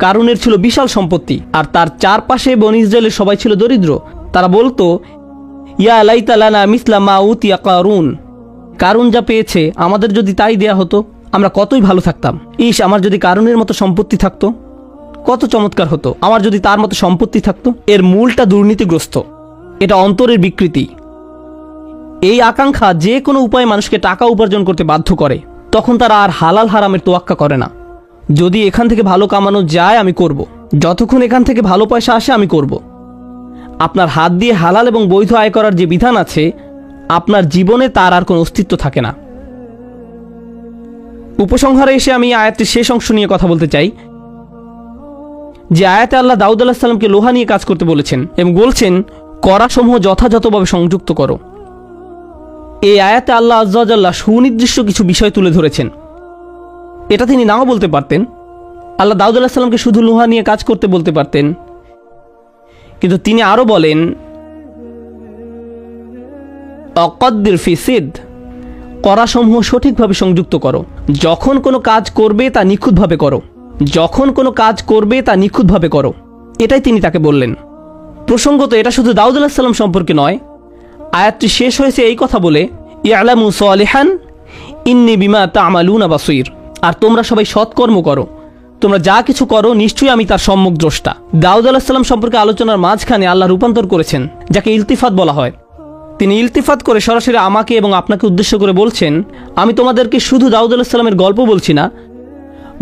কারুনের ছিল বিশাল সম্পত্তি আর তার চারপাশে বনী ইসরায়েলের সবাই ছিল দরিদ্র। তারা বলতো, ইয়া লাইতা লানা মিসলা মা উতিয়া কারুন, কারুন যা পেয়েছে আমাদের যদি তাই দেয়া হতো আমরা কতই ভালো থাকতাম। ইস, আমার যদি কারুনের মতো সম্পত্তি থাকতো কত চমৎকার হতো, আমার যদি তার মতো সম্পত্তি থাকতো। এর মূলটা দুর্নীতিগ্রস্ত, এটা অন্তরের বিকৃতি। এই আকাঙ্ক্ষা যে কোনো উপায়ে মানুষকে টাকা উপার্জন করতে বাধ্য করে। তখন তারা আর হালাল হারামের তোয়াক্কা করে না। যদি এখান থেকে ভালো কামানো যায় আমি করব, যতক্ষণ এখান থেকে ভালো পয়সা আসে আমি করব। আপনার হাত দিয়ে হালাল এবং বৈধ আয় করার যে বিধান আছে আপনার জীবনে তার আর কোনো অস্তিত্ব থাকে না। উপসংহারে এসে আমি আয়াতের শেষ অংশ নিয়ে কথা বলতে চাই। যে আয়াতে আল্লাহ দাউদ আলাইহিস সালামকে লোহা নিয়ে কাজ করতে বলেছেন এবং বলছেন কড়াসমূহ যথাযথভাবে সংযুক্ত করো। এই আয়াতে আল্লাহ আজ্জা ওয়া জাল্লা সুনির্দিষ্ট কিছু বিষয় তুলে ধরেছেন। এটা তিনি নাও বলতে পারতেন। আল্লাহ দাউদ আলাইহিস সালামকে শুধু লোহা নিয়ে কাজ করতে বলতে পারতেন, কিন্তু তিনি আরো বলেন অকদ্দির ফি সিদ, কড়াসমূহ সঠিকভাবে সংযুক্ত করো। যখন কোনো কাজ করবে তা নিখুঁতভাবে করো, যখন কোনো কাজ করবে তা নিখুঁতভাবে করো, এটাই তিনি তাকে বললেন। প্রসঙ্গত এটা শুধু দাউদ আলাইহিস সালাম সম্পর্কে নয়, আয়াতটি শেষ হয়েছে এই কথা বলে ইয়ালামু সালিহান ইন্নী বিমা তা'মালুনা বাসীর, আর তোমরা সবাই সৎকর্ম করো, তোমরা যা কিছু করো নিশ্চয়ই আমি তার সম্যক দ্রষ্টা। দাউদ আলাইহিস সালাম সম্পর্কে আলোচনার মাঝখানে আল্লাহ রূপান্তর করেছেন, যাকে ইলতিফাত বলা হয়। তিনি ইলতিফাত করে সরাসরি আমাকে এবং আপনাকে উদ্দেশ্য করে বলছেন, আমি তোমাদেরকে শুধু দাউদ আলাইহিস সালামের গল্প বলছি না,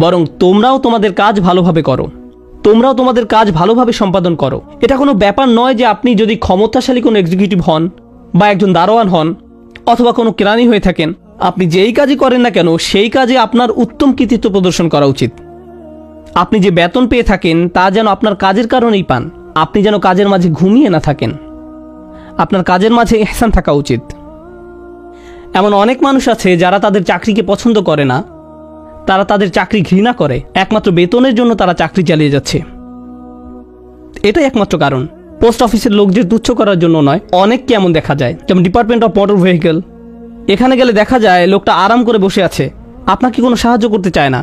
বরং তোমরাও তোমাদের কাজ ভালোভাবে করো, তোমরাও তোমাদের কাজ ভালোভাবে সম্পাদন করো। এটা কোনো ব্যাপার নয় যে আপনি যদি ক্ষমতাশালী কোনো এক্সিকিউটিভ হন বা একজন দারোয়ান হন অথবা কোনো কেরানি হয়ে থাকেন, আপনি যেই কাজই করেন না কেন সেই কাজে আপনার উত্তম কৃতিত্ব প্রদর্শন করা উচিত। আপনি যে বেতন পেয়ে থাকেন তা যেন আপনার কাজের কারণেই পান। আপনি যেন কাজের মাঝে ঘুমিয়ে না থাকেন, আপনার কাজের মাঝে ইহসান থাকা উচিত। এমন অনেক মানুষ আছে যারা তাদের চাকরিকে পছন্দ করে না, তারা তাদের চাকরি ঘৃণা করে, একমাত্র বেতনের জন্য তারা চাকরি চালিয়ে যাচ্ছে। এটাই একমাত্র কারণ। পোস্ট অফিসের লোকদের তুচ্ছ করার জন্য নয়। অনেককে এমন দেখা যায়, যেমন ডিপার্টমেন্ট অফ মোটর ভেহিকেল, এখানে গেলে দেখা যায় লোকটা আরাম করে বসে আছে, আপনাকে কোনো সাহায্য করতে চায় না।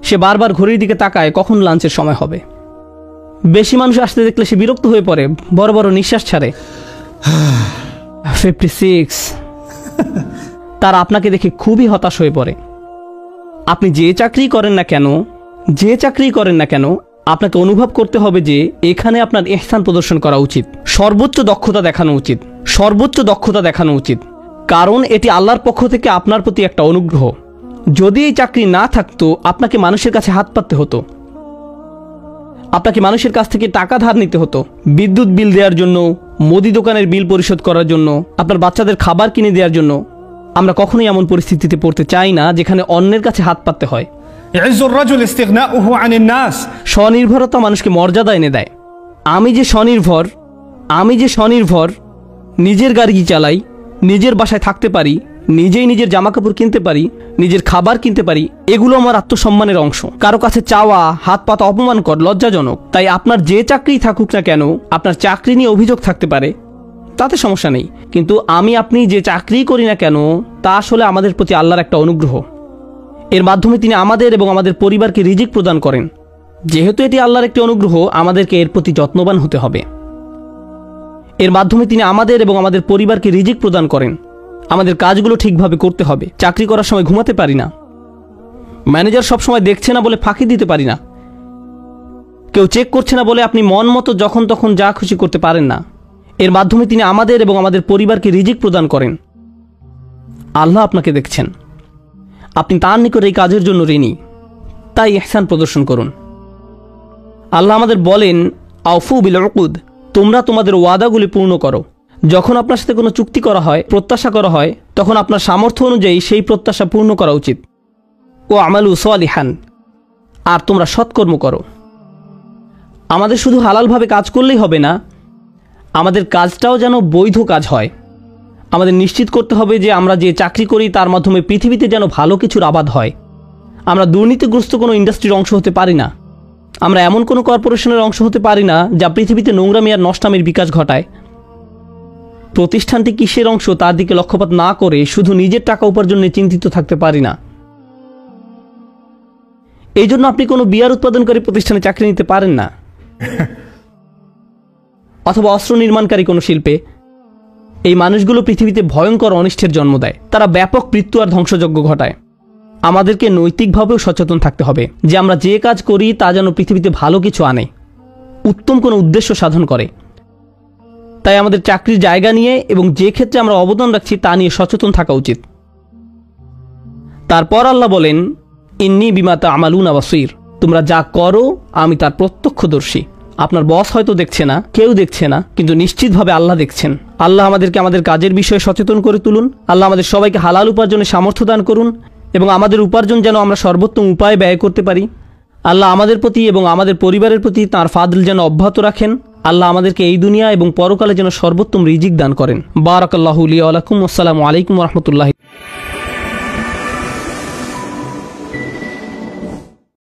সে বারবার ঘড়ির দিকে তাকায় কখন লাঞ্চের সময় হবে। বেশি মানুষ আসতে দেখলে সে বিরক্ত হয়ে পড়ে, বড় বড় নিঃশ্বাস ছাড়ে। 56। তারা আপনাকে দেখে খুবই হতাশ হয়ে পড়ে। আপনি যে চাকরি করেন না কেন আপনাকে অনুভব করতে হবে যে এখানে আপনার ইহসান প্রদর্শন করা উচিত, সর্বোচ্চ দক্ষতা দেখানো উচিত, কারণ এটি আল্লাহর পক্ষ থেকে আপনার প্রতি একটা অনুগ্রহ। যদি এই চাকরি না থাকতো আপনাকে মানুষের কাছে হাত পাততে হতো, আপনাকে মানুষের কাছ থেকে টাকা ধার নিতে হতো, বিদ্যুৎ বিল দেওয়ার জন্য, মুদি দোকানের বিল পরিশোধ করার জন্য, আপনার বাচ্চাদের খাবার কিনে দেওয়ার জন্য। আমরা কখনোই এমন পরিস্থিতিতে পড়তে চাই না যেখানে অন্যের কাছে হাত পাততে হয়। স্বনির্ভরতা মানুষকে মর্যাদা এনে দেয়। আমি যে স্বনির্ভর, নিজের গাড়ি চালাই, নিজের বাসায় থাকতে পারি, নিজেই নিজের জামাকাপড় কিনতে পারি, নিজের খাবার কিনতে পারি, এগুলো আমার আত্মসম্মানের অংশ। কারো কাছে চাওয়া, হাত পাতা অপমানকর, লজ্জাজনক। তাই আপনার যে চাকরি থাকুক না কেন, আপনার চাকরি নিয়ে অভিযোগ থাকতে পারে, তাতে সমস্যা নেই। কিন্তু আপনি যে চাকরি করি না কেন তা আসলে আমাদের প্রতি আল্লাহর একটা অনুগ্রহ। এর মাধ্যমে তিনি আমাদের এবং আমাদের পরিবারকে রিজিক প্রদান করেন। যেহেতু এটি আল্লাহর একটি অনুগ্রহ, আমাদেরকে এর প্রতি যত্নবান হতে হবে। আমাদের কাজগুলো ঠিকভাবে করতে হবে। চাকরি করার সময় ঘুমাতে পারি না, ম্যানেজার সবসময় দেখছে না বলে ফাঁকি দিতে পারি না, কেউ চেক করছে না বলে আপনি মন মতো যখন তখন যা খুশি করতে পারেন না। এর মাধ্যমে তিনি আমাদের এবং আমাদের পরিবারকে রিজিক প্রদান করেন। আল্লাহ আপনাকে দেখছেন, আপনি তার নিকট এই কাজের জন্য ঋণী, তাই ইহসান প্রদর্শন করুন। আল্লাহ আমাদের বলেন আউফু বিল উকুদ, তোমরা তোমাদের ওয়াদাগুলি পূর্ণ করো। যখন আপনার সাথে কোনো চুক্তি করা হয়, প্রত্যাশা করা হয়, তখন আপনার সামর্থ্য অনুযায়ী সেই প্রত্যাশা পূর্ণ করা উচিত। ও আমালু সালিহান, আর তোমরা সৎকর্ম করো। আমাদের শুধু হালালভাবে কাজ করলেই হবে না, আমাদের কাজটাও যেন বৈধ কাজ হয়। আমাদের নিশ্চিত করতে হবে যে আমরা যে চাকরি করি তার মাধ্যমে পৃথিবীতে যেন ভালো কিছুর আবাদ হয়। আমরা দুর্নীতিগ্রস্ত কোনো ইন্ডাস্ট্রির অংশ হতে পারি না, আমরা এমন কোনো কর্পোরেশনের অংশ হতে পারি না যা পৃথিবীতে নোংরামি আর নষ্টামির বিকাশ ঘটায়। প্রতিষ্ঠানটি কিসের অংশ তার দিকে লক্ষ্যপাত না করে শুধু নিজের টাকা উপার্জনে চিন্তিত থাকতে পারি না। এই জন্য আপনি কোনো বিয়ার উৎপাদনকারী প্রতিষ্ঠানে চাকরি নিতে পারেন না, অথবা অস্ত্র নির্মাণকারী কোনো শিল্পে। এই মানুষগুলো পৃথিবীতে ভয়ঙ্কর অনিষ্টের জন্ম দেয়, তারা ব্যাপক মৃত্যু আর ধ্বংসযজ্ঞ ঘটায়। আমাদেরকে নৈতিকভাবেও সচেতন থাকতে হবে যে আমরা যে কাজ করি তা যেন পৃথিবীতে ভালো কিছু আনে, উত্তম কোনো উদ্দেশ্য সাধন করে। তাই আমাদের চাকরির জায়গা নিয়ে এবং যে ক্ষেত্রে আমরা অবদান রাখছি তা নিয়ে সচেতন থাকা উচিত। তারপর আল্লাহ বলেন, ইন্নী বিমা তা'মালুনা বাসীর, তোমরা যা করো আমি তার প্রত্যক্ষদর্শী। আপনার বস হয়তো দেখছে না, কেউ দেখছে না, কিন্তু নিশ্চিতভাবে আল্লাহ দেখছেন। আল্লাহ আমাদেরকে আমাদের কাজের বিষয়ে সচেতন করে তুলুন। আল্লাহ আমাদের সবাইকে হালাল উপার্জনের সামর্থ্য দান করুন এবং আমাদের উপার্জন যেন আমরা সর্বোত্তম উপায়ে ব্যয় করতে পারি। আল্লাহ আমাদের প্রতি এবং আমাদের পরিবারের প্রতি তাঁর ফাদল যেন অব্যাহত রাখেন। আল্লাহ আমাদেরকে এই দুনিয়া এবং পরকালে যেন সর্বোত্তম রিজিক দান করেন। বারাকাল্লাহু লি ওয়া লাকুম। আসসালামু আলাইকুম ওয়া রাহমাতুল্লাহি।